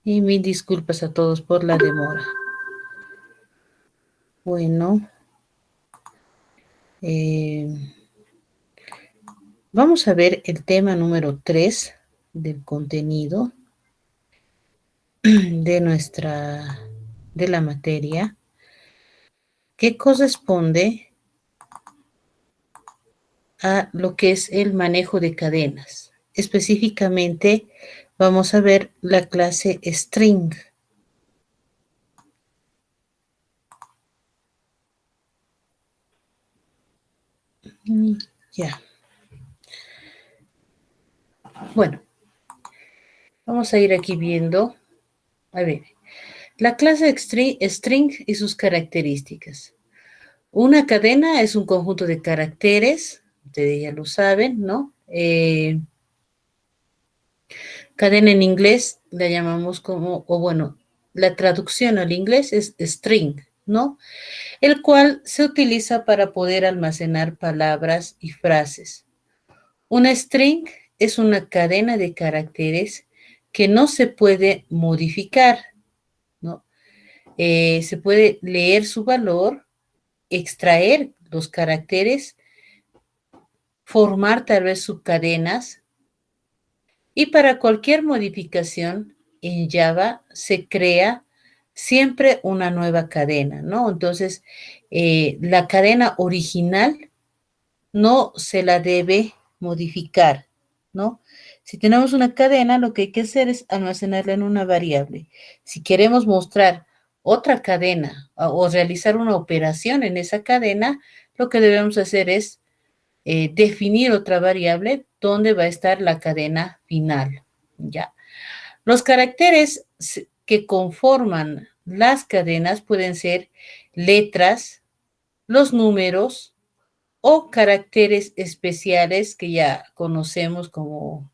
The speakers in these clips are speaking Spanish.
Y mil disculpas a todos por la demora. Bueno, eh, vamos a ver el tema número 3 del contenido de la materia, que corresponde a lo que es el manejo de cadenas. Específicamente, vamos a ver la clase string. Ya. Bueno, vamos a ir aquí viendo. A ver, la clase string y sus características. Una cadena es un conjunto de caracteres, ustedes ya lo saben, ¿no? Cadena en inglés la llamamos como, o bueno, la traducción al inglés es string, ¿no? El cual se utiliza para poder almacenar palabras y frases. Una string es una cadena de caracteres que no se puede modificar, ¿no? Se puede leer su valor, extraer los caracteres, formar tal vez subcadenas y para cualquier modificación en Java se crea siempre una nueva cadena, ¿no? Entonces, la cadena original no se la debe modificar, ¿no? Si tenemos una cadena, lo que hay que hacer es almacenarla en una variable. Si queremos mostrar otra cadena o realizar una operación en esa cadena, lo que debemos hacer es definir otra variable donde va a estar la cadena final. ¿Ya? Los caracteres que conforman las cadenas pueden ser letras, los números o caracteres especiales que ya conocemos como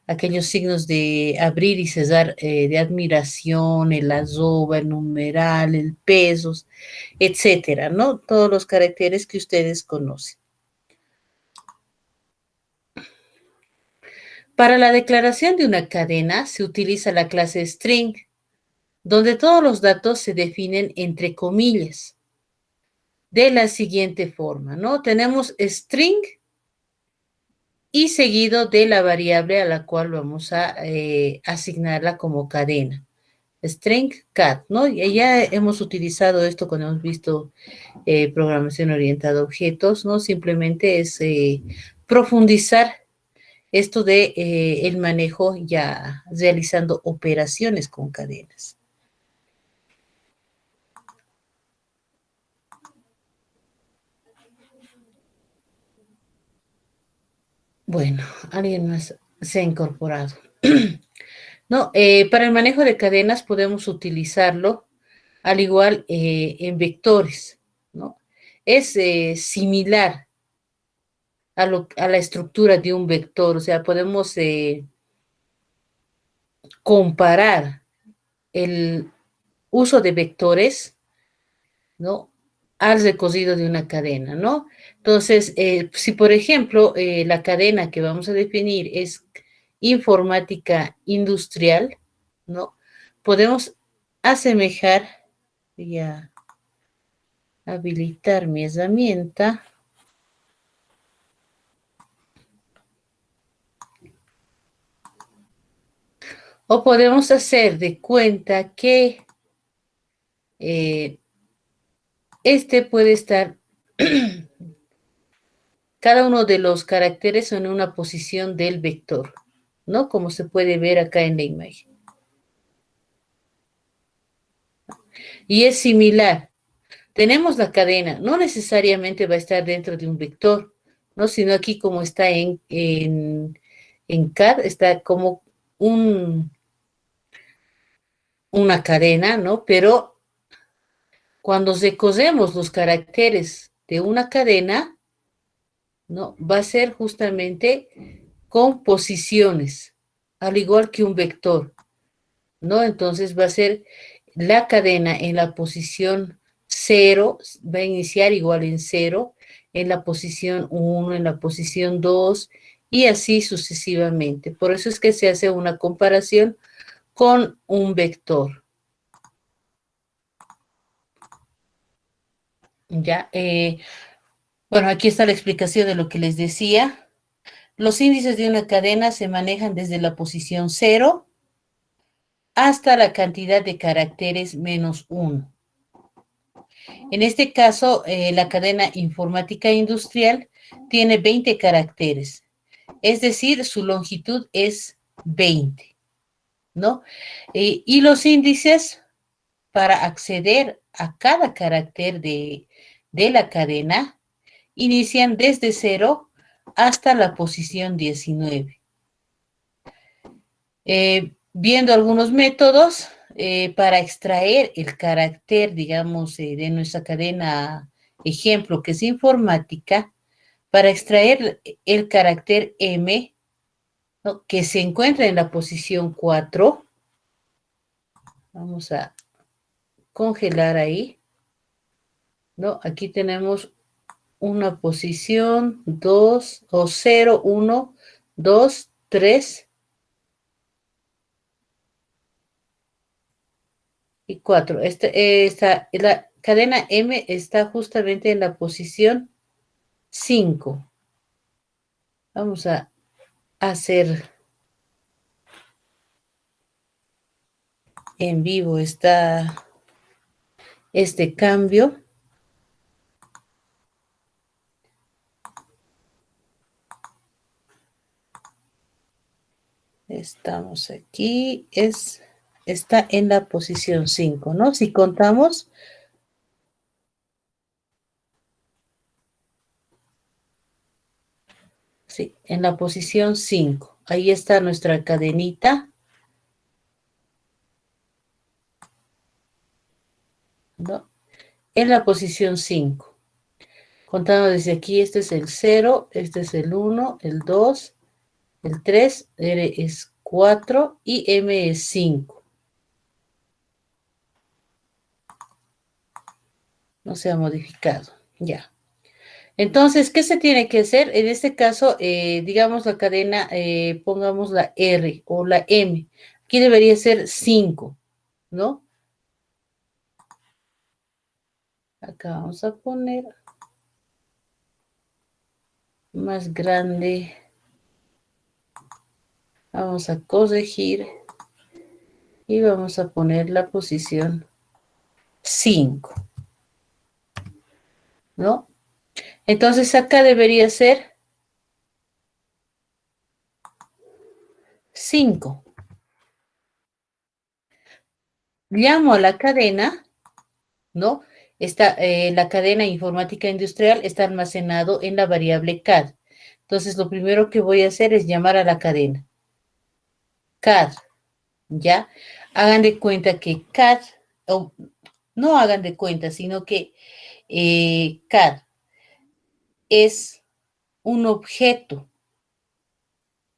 aquellos signos de abrir y cerrar de admiración, el arroba, el numeral, el pesos, etcétera, ¿no? Todos los caracteres que ustedes conocen. Para la declaración de una cadena se utiliza la clase string, donde todos los datos se definen entre comillas, de la siguiente forma, ¿no? Tenemos string y seguido de la variable a la cual vamos a asignarla como cadena. String cat, ¿no? Y ya hemos utilizado esto cuando hemos visto programación orientada a objetos, ¿no? Simplemente es profundizar esto de el manejo ya realizando operaciones con cadenas. Bueno, alguien más se ha incorporado. No, para el manejo de cadenas podemos utilizarlo al igual en vectores, ¿no? Es similar a la estructura de un vector, o sea, podemos comparar el uso de vectores, ¿no? Al recorrido de una cadena, ¿no? Entonces, si por ejemplo la cadena que vamos a definir es informática industrial, ¿no? Podemos asemejar, voy a habilitar mi herramienta, o podemos hacer de cuenta que eh, este puede estar cada uno de los caracteres en una posición del vector, ¿no? Como se puede ver acá en la imagen. Y es similar. Tenemos la cadena, no necesariamente va a estar dentro de un vector, ¿no? Sino aquí como está en CAD, está como un, una cadena, ¿no? Pero cuando recorremos los caracteres de una cadena, ¿no? Va a ser justamente con posiciones, al igual que un vector, ¿no? Entonces va a ser la cadena en la posición 0, va a iniciar igual en 0, en la posición 1, en la posición 2 y así sucesivamente. Por eso es que se hace una comparación con un vector. Ya, bueno, aquí está la explicación de lo que les decía. Los índices de una cadena se manejan desde la posición 0 hasta la cantidad de caracteres menos 1. En este caso, la cadena informática industrial tiene 20 caracteres, es decir, su longitud es 20, ¿no? Y los índices para acceder a cada carácter de la cadena inician desde 0 hasta la posición 19. Viendo algunos métodos para extraer el carácter, digamos, de nuestra cadena ejemplo, que es informática, para extraer el carácter M, ¿no?, que se encuentra en la posición 4. Vamos a congelar ahí, ¿no? Aquí tenemos una posición 2 o 0, 1, 2, 3 y 4. La cadena M está justamente en la posición 5. Vamos a hacer en vivo este cambio. Estamos aquí, está en la posición 5, ¿no? Si contamos, sí, en la posición 5. Ahí está nuestra cadenita, ¿no? En la posición 5. Contando desde aquí, este es el 0, este es el 1, el 2, el 3, R es 4 y M es 5. No se ha modificado, ya. Entonces, ¿qué se tiene que hacer? En este caso, digamos la cadena, pongamos la R o la M. Aquí debería ser 5, ¿no? Acá vamos a poner más grande. Vamos a corregir y vamos a poner la posición 5, ¿no? Entonces acá debería ser 5. Llamo a la cadena, ¿no? La cadena informática industrial está almacenado en la variable CAD. Entonces, lo primero que voy a hacer es llamar a la cadena. CAD, ¿ya? Hagan de cuenta que CAD, o no hagan de cuenta, sino que CAD es un objeto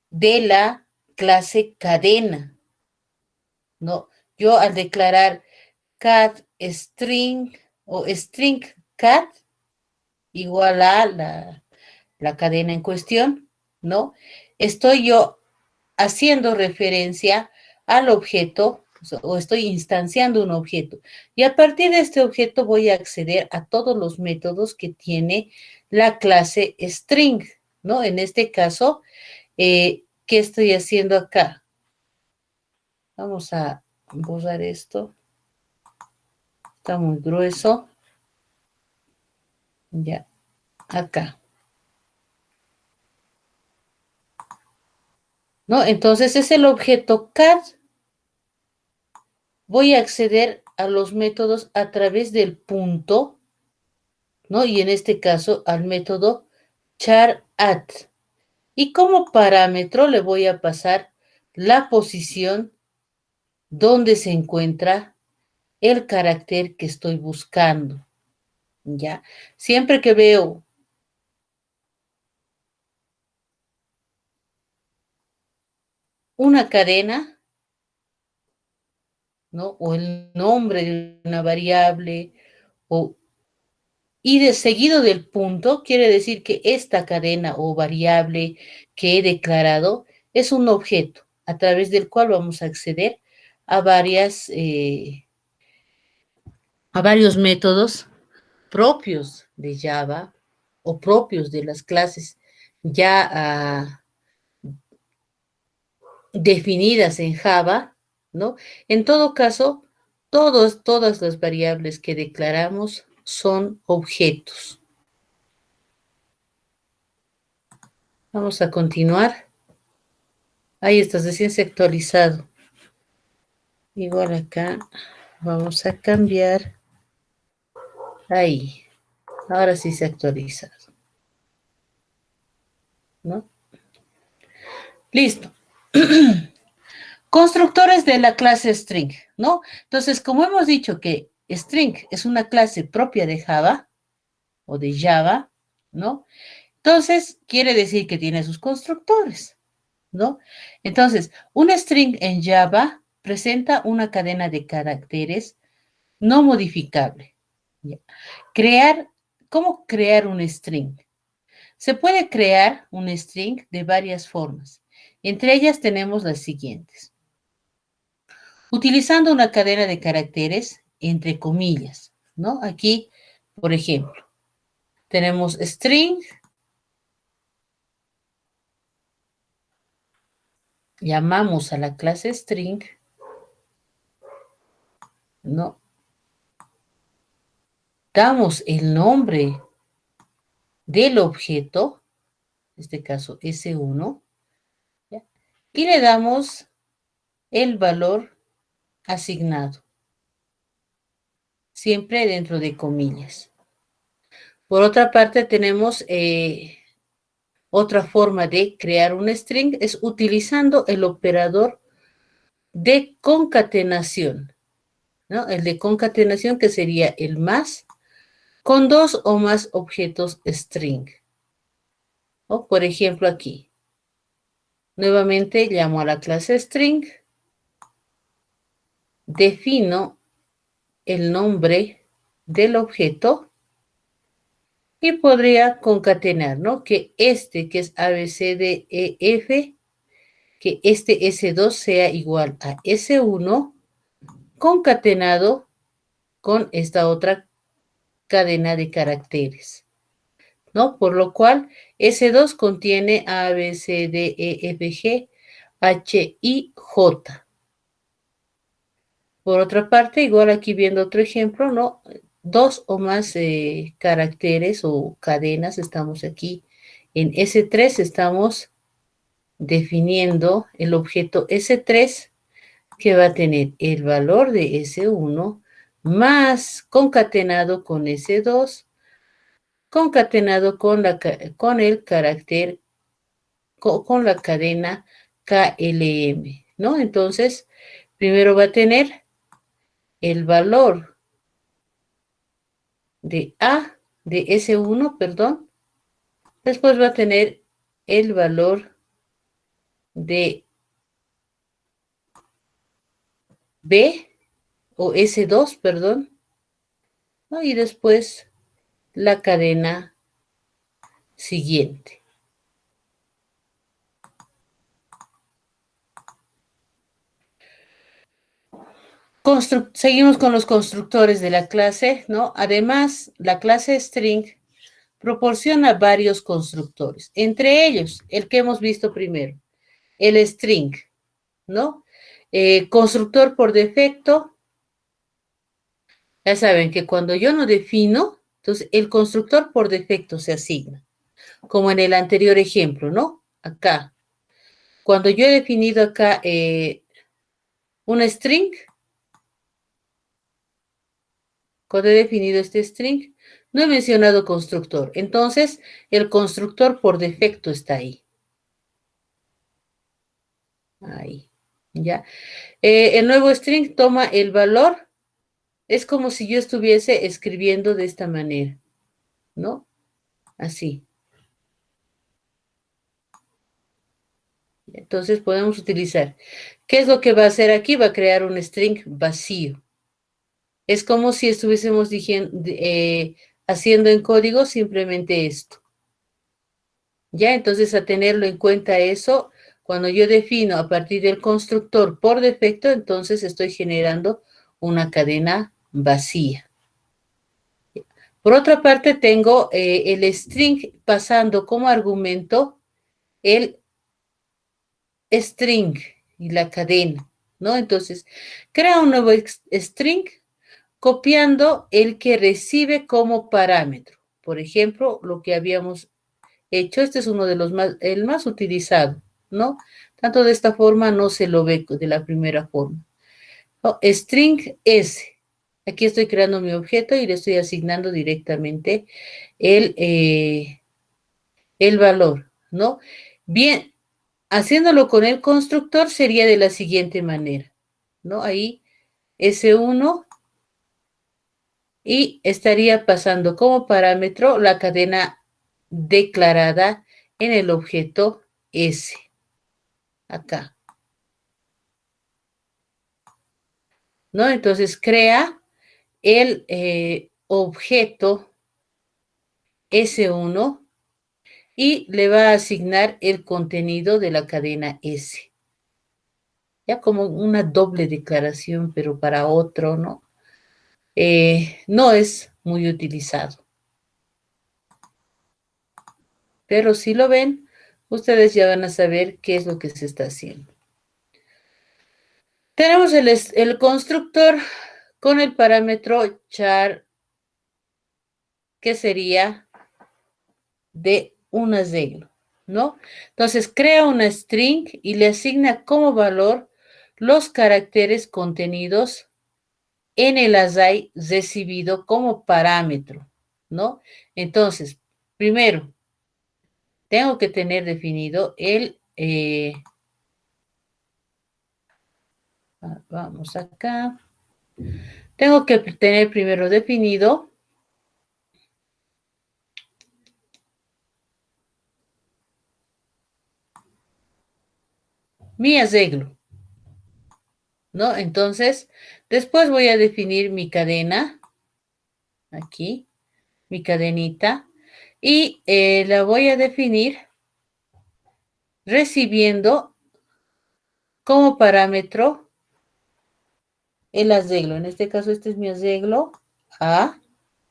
de la clase cadena, ¿no? Yo al declarar CAD string o string CAD igual a la cadena en cuestión, ¿no? Estoy yo haciendo referencia al objeto o estoy instanciando un objeto. Y a partir de este objeto voy a acceder a todos los métodos que tiene la clase string, ¿no? En este caso, ¿qué estoy haciendo acá? Vamos a borrar esto. Está muy grueso. Ya, acá. ¿No? Entonces es el objeto CAD. Voy a acceder a los métodos a través del punto, ¿no? Y en este caso al método char_at. Y como parámetro le voy a pasar la posición donde se encuentra el carácter que estoy buscando, ¿ya? Siempre que veo una cadena, ¿no? O el nombre de una variable, y de seguido del punto, quiere decir que esta cadena o variable que he declarado es un objeto a través del cual vamos a acceder a a varios métodos propios de Java o propios de las clases ya definidas en Java, ¿no? En todo caso, todas las variables que declaramos son objetos. Vamos a continuar. Ahí está, recién se ha actualizado. Igual acá vamos a cambiar. Ahí. Ahora sí se ha actualizado, ¿no? Listo. Constructores de la clase string, ¿no? Entonces, como hemos dicho que string es una clase propia de Java o de Java, ¿no? Entonces, quiere decir que tiene sus constructores, ¿no? Entonces, un string en Java presenta una cadena de caracteres no modificable. ¿Cómo crear un string? Se puede crear un string de varias formas. Entre ellas tenemos las siguientes. Utilizando una cadena de caracteres entre comillas, ¿no? Aquí, por ejemplo, tenemos string, llamamos a la clase string, ¿no? Damos el nombre del objeto, en este caso S1, ¿ya? Y le damos el valor asignado, siempre dentro de comillas. Por otra parte, tenemos otra forma de crear un string, es utilizando el operador de concatenación, ¿no? El de concatenación que sería el más con dos o más objetos string. ¿No? Por ejemplo, aquí. Nuevamente llamo a la clase string, defino el nombre del objeto y podría concatenar, ¿no? Que este, que es ABCDEF, que este S2 sea igual a S1 concatenado con esta otra cadena de caracteres, ¿no? Por lo cual, S2 contiene A, B, C, D, E, F, G, H, I, J. Por otra parte, igual aquí viendo otro ejemplo, ¿no? Dos o más caracteres o cadenas, estamos aquí. En S3 estamos definiendo el objeto S3 que va a tener el valor de S1 más concatenado con S2 concatenado con el carácter, con la cadena KLM, ¿no? Entonces, primero va a tener el valor de A, de S1, perdón, después va a tener el valor de B, o S2, perdón, ¿no? Y después la cadena siguiente. Seguimos con los constructores de la clase, ¿no? Además, la clase string proporciona varios constructores, entre ellos el que hemos visto primero, el string, ¿no? Constructor por defecto, ya saben que cuando yo no defino, entonces el constructor por defecto se asigna, como en el anterior ejemplo, ¿no? Acá, cuando yo he definido acá una string, cuando he definido este string, no he mencionado constructor. Entonces, el constructor por defecto está ahí. Ahí, ¿ya? El nuevo string toma el valor. Es como si yo estuviese escribiendo de esta manera, ¿no? Así. Entonces, podemos utilizar. ¿Qué es lo que va a hacer aquí? Va a crear un string vacío. Es como si estuviésemos haciendo en código simplemente esto. Ya, entonces a tenerlo en cuenta eso, Cuando yo defino a partir del constructor por defecto, entonces estoy generando una cadena vacía. Por otra parte, tengo el string pasando como argumento el string y la cadena, ¿no? Entonces, crea un nuevo string copiando el que recibe como parámetro. Por ejemplo, lo que habíamos hecho, este es uno de los el más utilizado, ¿no? Tanto de esta forma no se lo ve de la primera forma. ¿No? String S. Aquí estoy creando mi objeto y le estoy asignando directamente el valor, ¿no? Bien, haciéndolo con el constructor sería de la siguiente manera, ¿no? Ahí S1 y estaría pasando como parámetro la cadena declarada en el objeto S. Acá. ¿No? Entonces crea el objeto S1 y le va a asignar el contenido de la cadena S. Ya como una doble declaración, pero para otro, ¿no? No es muy utilizado. Pero si lo ven, ustedes ya van a saber qué es lo que se está haciendo. Tenemos el constructor con el parámetro char, que sería de un arreglo, ¿no? Entonces crea una string y le asigna como valor los caracteres contenidos en el array recibido como parámetro, ¿no? Entonces, primero, tengo que tener definido vamos acá. Tengo que tener primero definido mi arreglo, ¿no? Entonces, después voy a definir mi cadena, aquí, mi cadenita, y la voy a definir recibiendo como parámetro el arreglo. En este caso, este es mi arreglo A,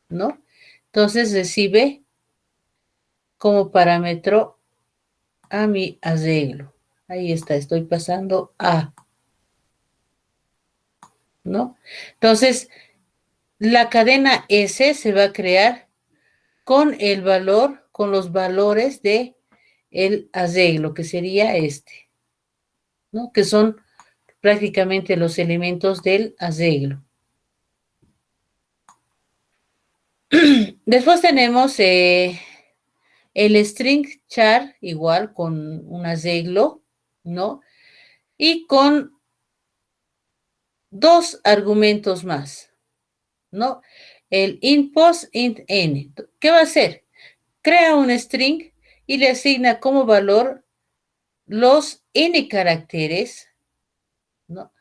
¿no? Entonces recibe como parámetro a mi arreglo. Ahí está, estoy pasando A, ¿no? Entonces, la cadena S se va a crear con el valor, con los valores de el arreglo, que sería este, ¿no? Que son prácticamente los elementos del arreglo. Después tenemos el string char, igual con un arreglo, ¿no? Y con dos argumentos más, ¿no? El inpost int n. ¿Qué va a hacer? Crea un string y le asigna como valor los n caracteres, ¿no?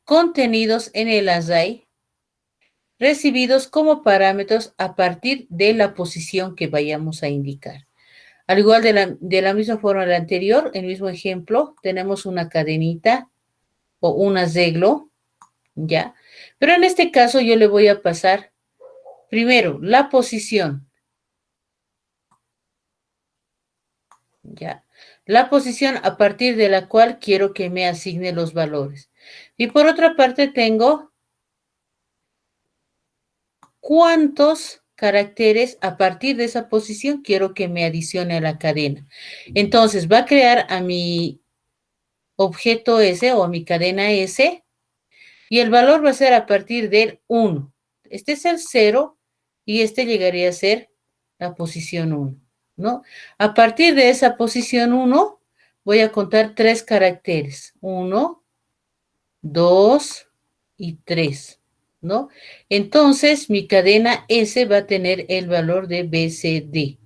Contenidos en el array recibidos como parámetros a partir de la posición que vayamos a indicar. Al igual de la misma forma del anterior, el mismo ejemplo, tenemos una cadenita o un arreglo, ¿ya? Pero en este caso yo le voy a pasar primero la posición, ¿ya? La posición a partir de la cual quiero que me asigne los valores. Y por otra parte tengo cuántos caracteres a partir de esa posición quiero que me adicione a la cadena. Entonces va a crear a mi objeto S o a mi cadena S y el valor va a ser a partir del 1. Este es el 0 y este llegaría a ser la posición 1, ¿no? A partir de esa posición 1 voy a contar 3 caracteres. 1, 2 y 3, ¿no? Entonces, mi cadena S va a tener el valor de BCD.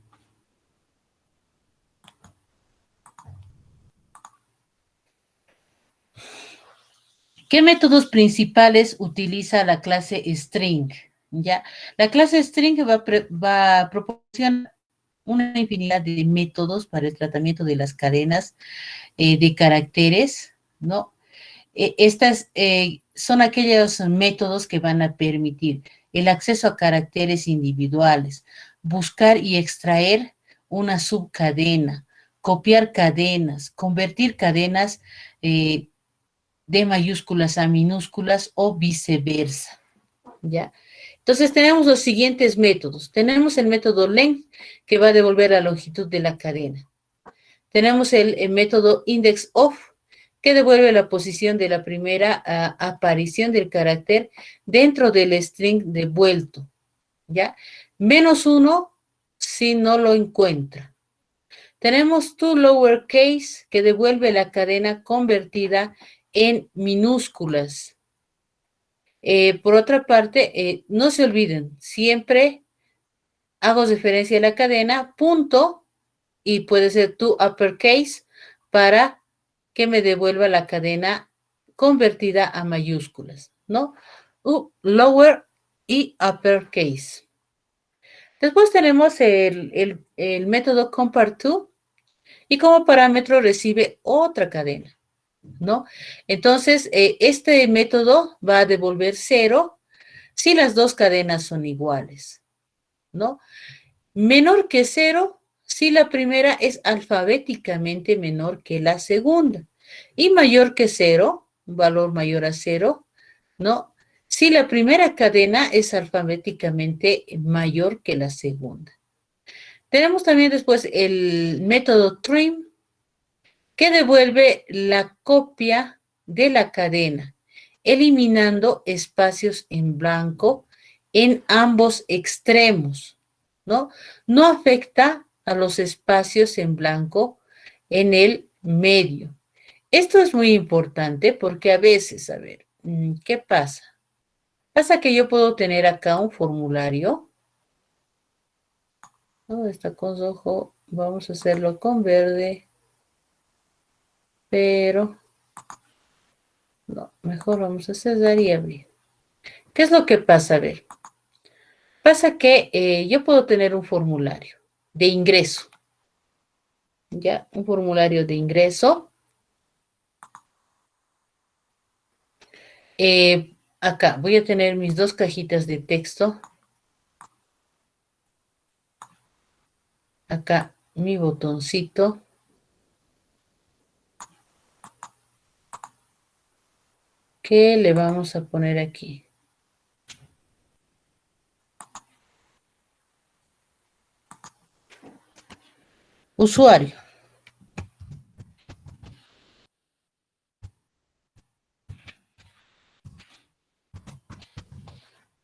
¿Qué métodos principales utiliza la clase string? ¿Ya? La clase string va a proporcionar una infinidad de métodos para el tratamiento de las cadenas de caracteres, ¿no? Estas son aquellos métodos que van a permitir el acceso a caracteres individuales, buscar y extraer una subcadena, copiar cadenas, convertir cadenas de mayúsculas a minúsculas o viceversa, ¿ya? Entonces tenemos los siguientes métodos. Tenemos el método len, que va a devolver la longitud de la cadena. Tenemos el método index of, que devuelve la posición de la primera aparición del carácter dentro del string devuelto, ¿ya? -1 si no lo encuentra. Tenemos to lowercase, que devuelve la cadena convertida en minúsculas. Por otra parte, no se olviden, siempre hago referencia a la cadena, punto, y puede ser to uppercase para que me devuelva la cadena convertida a mayúsculas, ¿no? Lower y uppercase. Después tenemos el método compare_to, y como parámetro recibe otra cadena, ¿no? Entonces, este método va a devolver 0 si las dos cadenas son iguales, ¿no? Menor que 0 si la primera es alfabéticamente menor que la segunda. Y mayor que 0, un valor mayor a 0, ¿no? Si la primera cadena es alfabéticamente mayor que la segunda. Tenemos también después el método trim, que devuelve la copia de la cadena, eliminando espacios en blanco en ambos extremos, ¿no? No afecta a los espacios en blanco en el medio. Esto es muy importante porque a veces, a ver, ¿qué pasa? Pasa que yo puedo tener acá un formulario. ¿No? Está con rojo, vamos a hacerlo con verde, pero no, mejor vamos a cerrar y abrir. ¿Qué es lo que pasa? A ver, pasa que yo puedo tener un formulario de ingreso, ¿ya? Un formulario de ingreso. Acá voy a tener mis dos cajitas de texto. Acá mi botoncito. ¿Qué le vamos a poner aquí? Usuario.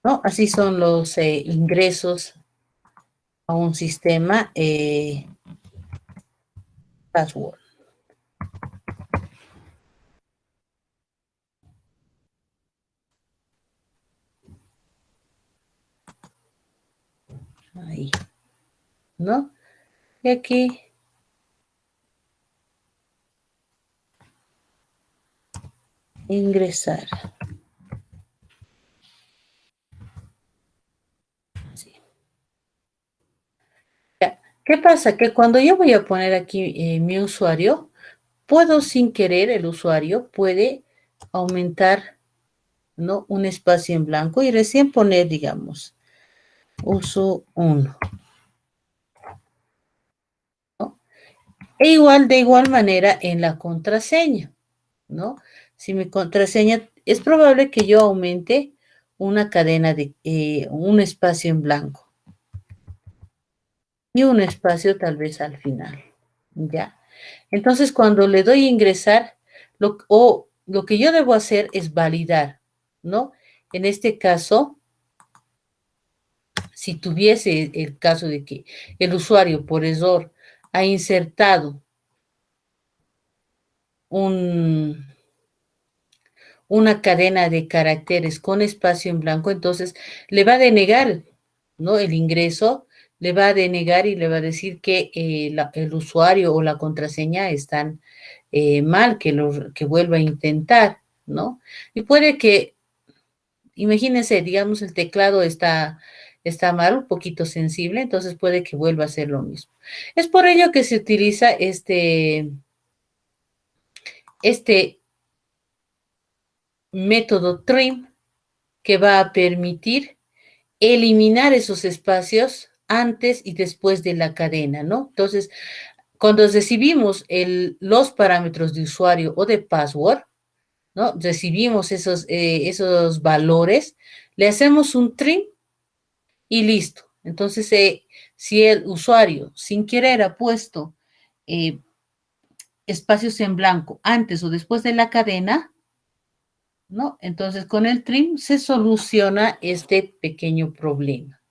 ¿No? Así son los ingresos a un sistema password. Ahí, ¿no? Y aquí ingresar. Sí. Ya. ¿Qué pasa? Que cuando yo voy a poner aquí mi usuario, puedo sin querer, el usuario puede aumentar, ¿no? Un espacio en blanco y recién poner, digamos, uso 1. ¿No? E igual, de igual manera en la contraseña, ¿no? Si mi contraseña, es probable que yo aumente una cadena de, un espacio en blanco y un espacio tal vez al final, ¿ya? Entonces, cuando le doy ingresar, lo que yo debo hacer es validar, ¿no? En este caso, si tuviese el caso de que el usuario por error ha insertado una cadena de caracteres con espacio en blanco, entonces le va a denegar, ¿no? El ingreso, le va a denegar y le va a decir que el usuario o la contraseña están mal, que vuelva a intentar, ¿no? Y puede que, imagínense, digamos, el teclado está está mal, un poquito sensible, entonces puede que vuelva a ser lo mismo. Es por ello que se utiliza este método trim que va a permitir eliminar esos espacios antes y después de la cadena, ¿no? Entonces, cuando recibimos los parámetros de usuario o de password, ¿no? Recibimos esos valores, le hacemos un trim y listo. Entonces, si el usuario sin querer ha puesto eh, espacios en blanco antes o después de la cadena, ¿no? Entonces, con el trim se soluciona este pequeño problema.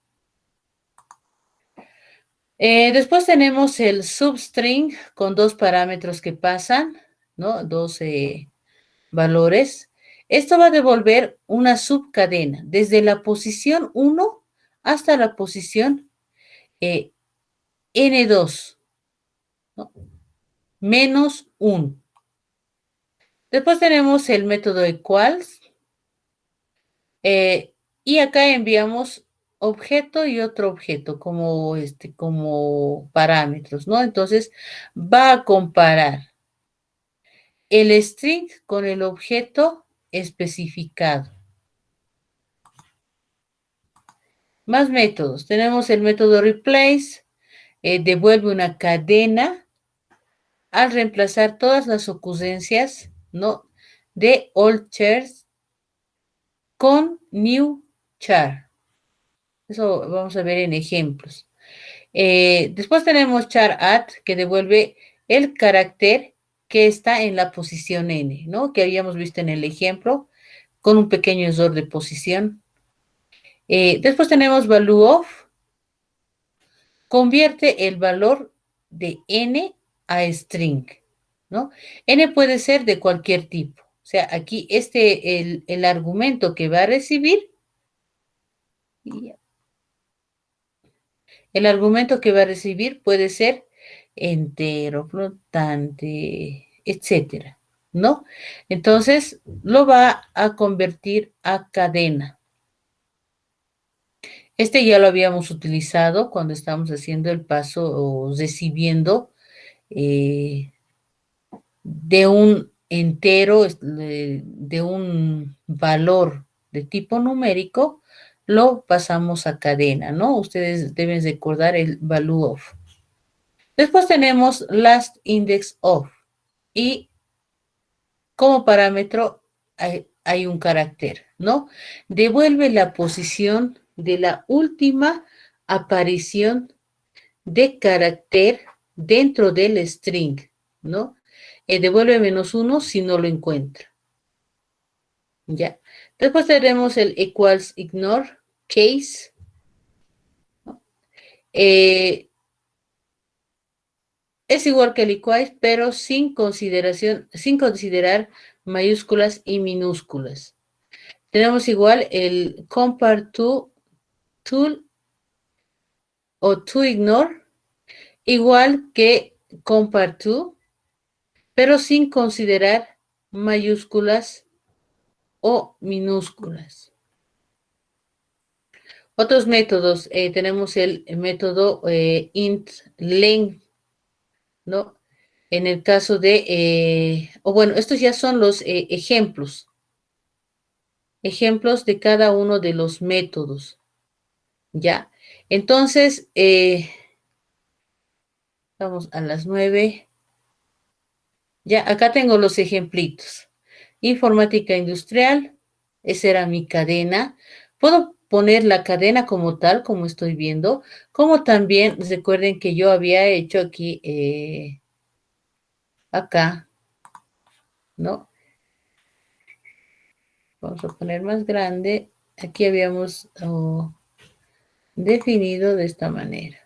Después tenemos el substring con dos parámetros que pasan, ¿no? Dos valores. Esto va a devolver una subcadena desde la posición 1 hasta la posición N2, ¿no? Menos 1. Después tenemos el método equals. Y acá enviamos objeto y otro objeto como parámetros, ¿no? Entonces va a comparar el string con el objeto especificado. Más métodos. Tenemos el método replace, devuelve una cadena al reemplazar todas las ocurrencias, ¿no? De old chars con new char. Eso vamos a ver en ejemplos. Después tenemos char at, que devuelve el carácter que está en la posición n, ¿no? Que habíamos visto en el ejemplo, con un pequeño error de posición. Después tenemos value of, convierte el valor de n a string, ¿no? N puede ser de cualquier tipo. O sea, aquí el argumento que va a recibir, puede ser entero, flotante, etcétera, ¿no? Entonces, lo va a convertir a cadena. Ya lo habíamos utilizado cuando estábamos haciendo el paso o recibiendo de un entero, de un valor de tipo numérico, lo pasamos a cadena, ¿no? Ustedes deben recordar el value of. Después tenemos last index of y como parámetro hay un carácter, ¿no? Devuelve la posición de la última aparición de carácter dentro del string, ¿no? Devuelve -1 si no lo encuentra. Ya. Después tenemos el equals ignore case. ¿No? Es igual que el equals, pero sin considerar mayúsculas y minúsculas. Tenemos igual el compare to, tool o to ignore, igual que compare to, pero sin considerar mayúsculas o minúsculas. Otros métodos, tenemos el método int length, ¿no? En el caso bueno, estos ya son los ejemplos de cada uno de los métodos, ¿ya? Entonces, vamos a las 9. Ya, acá tengo los ejemplitos. Informática industrial, esa era mi cadena. Puedo poner la cadena como tal, como estoy viendo, como también recuerden que yo había hecho aquí, acá, ¿no? Vamos a poner más grande. Aquí habíamos definido de esta manera.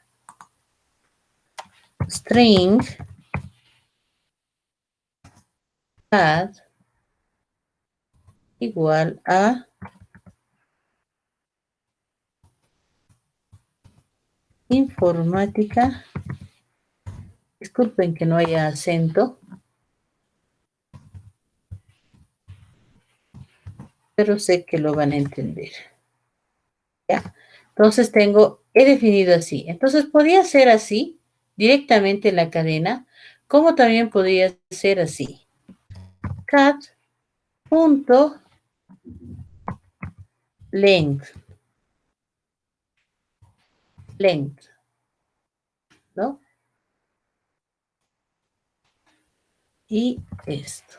String add igual a informática. Disculpen que no haya acento, pero sé que lo van a entender. ¿Ya? Entonces he definido así. Entonces podría ser así, directamente en la cadena, como también podría ser así. Cat.length, length, ¿no? Y esto.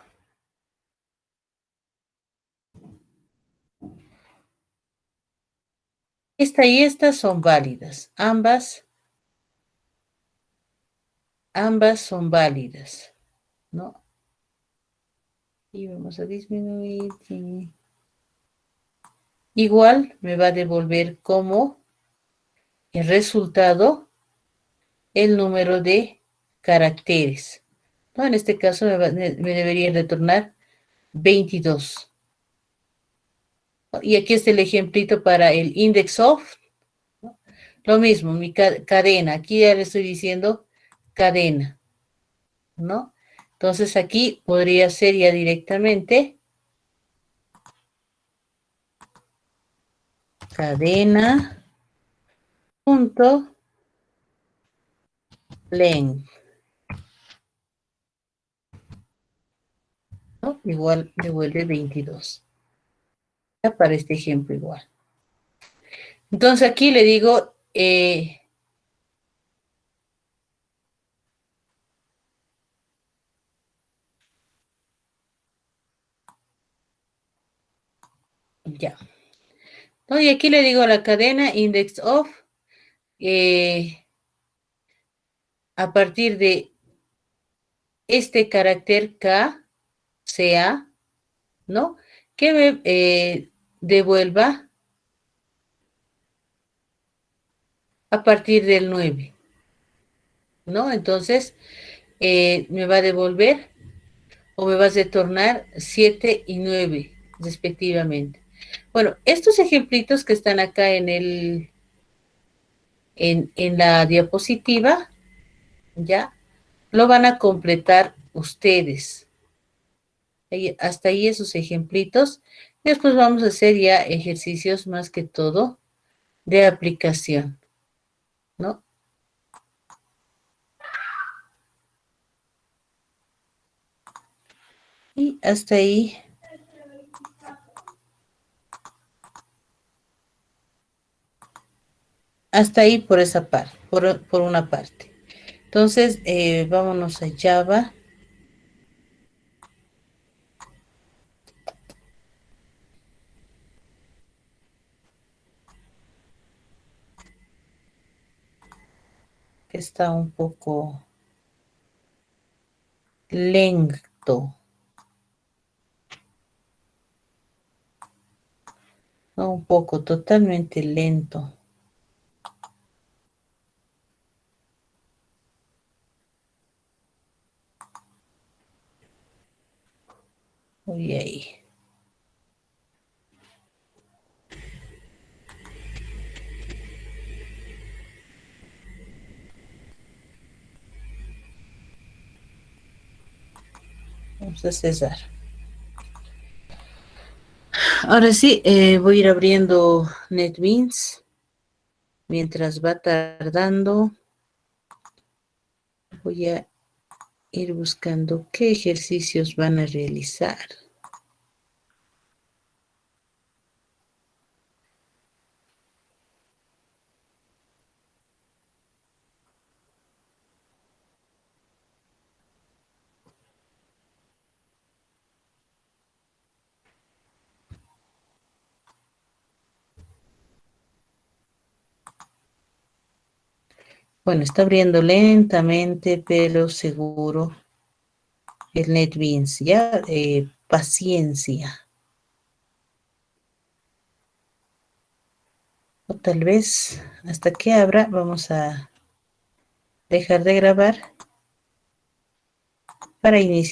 Esta y esta son válidas. Ambas son válidas, ¿no? Y vamos a disminuir. Igual me va a devolver como el resultado el número de caracteres, ¿no? En este caso me debería retornar 22. Y aquí está el ejemplito para el index of, ¿no? Lo mismo, mi cadena. Aquí ya le estoy diciendo cadena, ¿no? Entonces aquí podría ser ya directamente cadena punto length, ¿no? Igual devuelve 22. Ya para este ejemplo igual. Entonces aquí le digo, ya. ¿No? Y aquí le digo a la cadena index of, a partir de este carácter K, sea, ¿no? Que me devuelva a partir del 9, ¿no? Entonces, me va a devolver o me vas a retornar 7 y 9, respectivamente. Bueno, estos ejemplitos que están acá en la diapositiva, ya, lo van a completar ustedes. Hasta ahí esos ejemplitos. Después vamos a hacer ya ejercicios más que todo de aplicación, ¿no? Y hasta ahí por esa parte, por una parte. Entonces, vámonos a Java. Que está un poco lento. No, un poco, totalmente lento. Uy, ahí. Vamos a cesar. Ahora sí, voy a ir abriendo NetBeans. Mientras va tardando, voy a ir buscando qué ejercicios van a realizar. Bueno, está abriendo lentamente, pero seguro el NetBeans. Ya, paciencia. O tal vez hasta que abra vamos a dejar de grabar para iniciar.